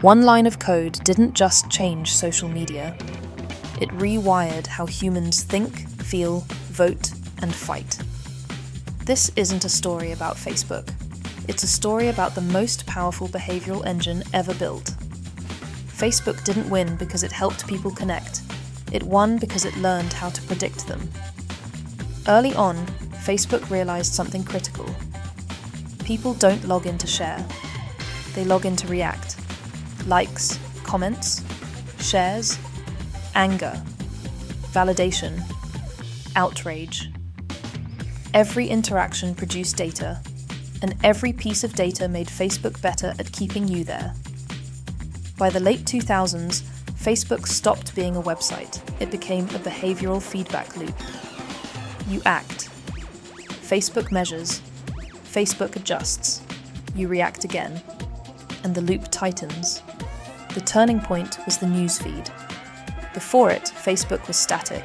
One line of code didn't just change social media. It rewired how humans think, feel, vote, and fight. This isn't a story about Facebook. It's a story about the most powerful behavioral engine ever built. Facebook didn't win because it helped people connect. It won because it learned how to predict them. Early on, Facebook realized something critical. People don't log in to share. They log in to react. Likes, comments, shares, anger, validation, outrage. Every interaction produced data, and every piece of data made Facebook better at keeping you there. By the late 2000s, Facebook stopped being a website. It became a behavioral feedback loop. You act. Facebook measures. Facebook adjusts. You react again. And the loop tightens. The turning point was the newsfeed. Before it, Facebook was static.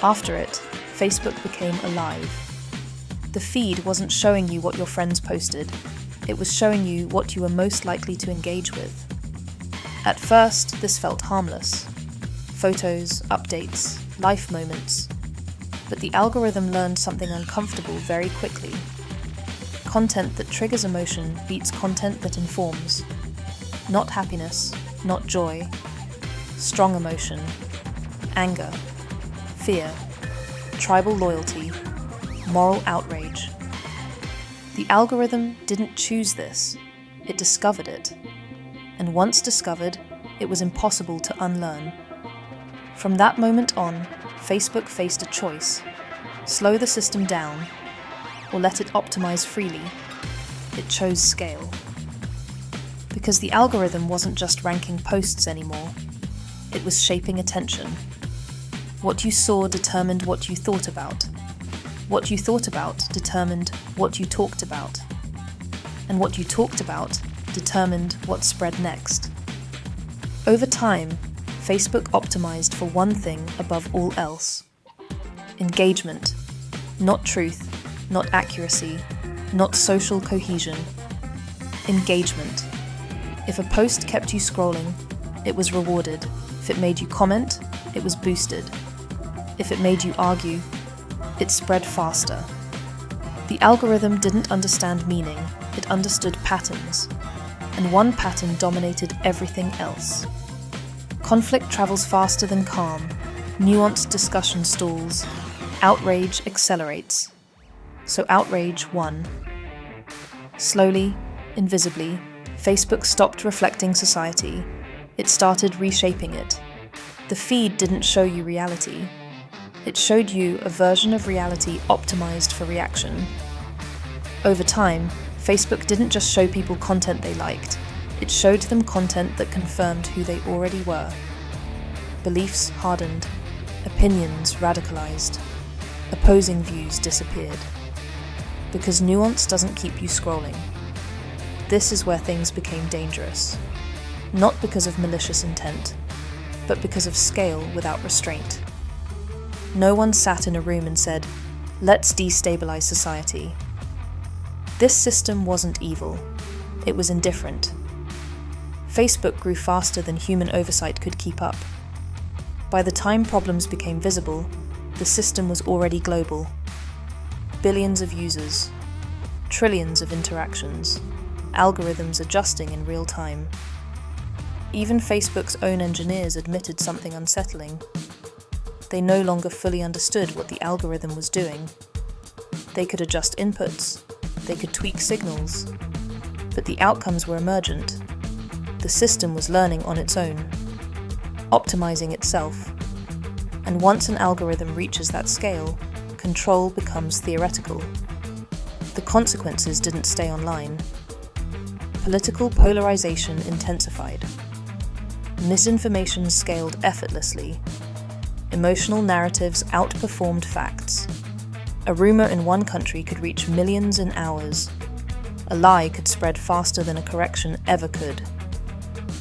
After it, Facebook became alive. The feed wasn't showing you what your friends posted. It was showing you what you were most likely to engage with. At first, this felt harmless. Photos, updates, life moments. But the algorithm learned something uncomfortable very quickly. Content that triggers emotion beats content that informs. Not happiness, not joy. Strong emotion, anger, fear, tribal loyalty, moral outrage. The algorithm didn't choose this, it discovered it. And once discovered, it was impossible to unlearn. From that moment on, Facebook faced a choice: slow the system down, or let it optimize freely. It chose scale. Because the algorithm wasn't just ranking posts anymore, it was shaping attention. What you saw determined what you thought about. What you thought about determined what you talked about. And what you talked about determined what spread next. Over time, Facebook optimized for one thing above all else: engagement. Not truth, not accuracy, not social cohesion. Engagement. If a post kept you scrolling, it was rewarded. If it made you comment, it was boosted. If it made you argue, it spread faster. The algorithm didn't understand meaning, it understood patterns. And one pattern dominated everything else. Conflict travels faster than calm, nuanced discussion stalls, outrage accelerates. So outrage won. Slowly, invisibly, Facebook stopped reflecting society. It started reshaping it. The feed didn't show you reality. It showed you a version of reality optimized for reaction. Over time, Facebook didn't just show people content they liked. It showed them content that confirmed who they already were. Beliefs hardened. Opinions radicalized. Opposing views disappeared. Because nuance doesn't keep you scrolling. This is where things became dangerous. Not because of malicious intent, but because of scale without restraint. No one sat in a room and said, "Let's destabilize society." This system wasn't evil. It was indifferent. Facebook grew faster than human oversight could keep up. By the time problems became visible, the system was already global. Billions of users, trillions of interactions, algorithms adjusting in real time. Even Facebook's own engineers admitted something unsettling. They no longer fully understood what the algorithm was doing. They could adjust inputs, they could tweak signals, but the outcomes were emergent. The system was learning on its own, optimizing itself. And once an algorithm reaches that scale, control becomes theoretical. The consequences didn't stay online. Political polarization intensified. Misinformation scaled effortlessly. Emotional narratives outperformed facts. A rumor in one country could reach millions in hours. A lie could spread faster than a correction ever could.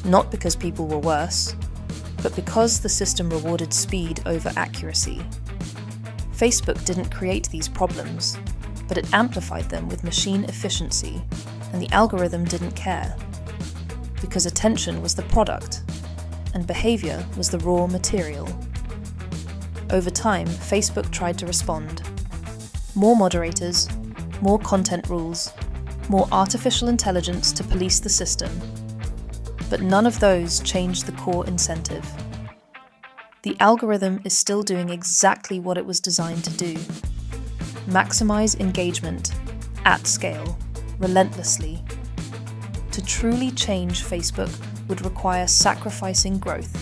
Not because people were worse, but because the system rewarded speed over accuracy. Facebook didn't create these problems, but it amplified them with machine efficiency, and the algorithm didn't care. because attention was the product and behavior was the raw material. Over time, Facebook tried to respond. More moderators, more content rules, more artificial intelligence to police the system. But none of those changed the core incentive. The algorithm is still doing exactly what it was designed to do: maximize engagement at scale, relentlessly. To truly change Facebook would require sacrificing growth,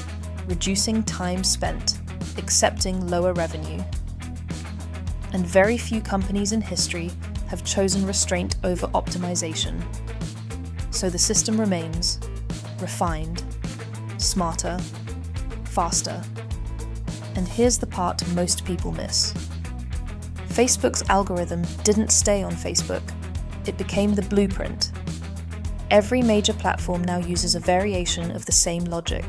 reducing time spent, accepting lower revenue. And very few companies in history have chosen restraint over optimization. So the system remains refined, smarter, faster. And here's the part most people miss. Facebook's algorithm didn't stay on Facebook. It became the blueprint. Every major platform now uses a variation of the same logic.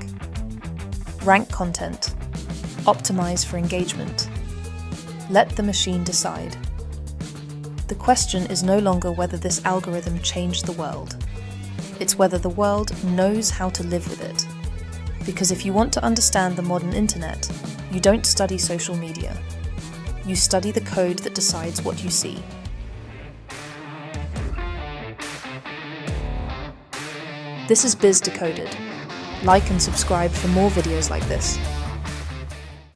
Rank content. Optimize for engagement. Let the machine decide. The question is no longer whether this algorithm changed the world. It's whether the world knows how to live with it. Because if you want to understand the modern internet, you don't study social media. You study the code that decides what you see. This is Biz Decoded. Like and subscribe for more videos like this.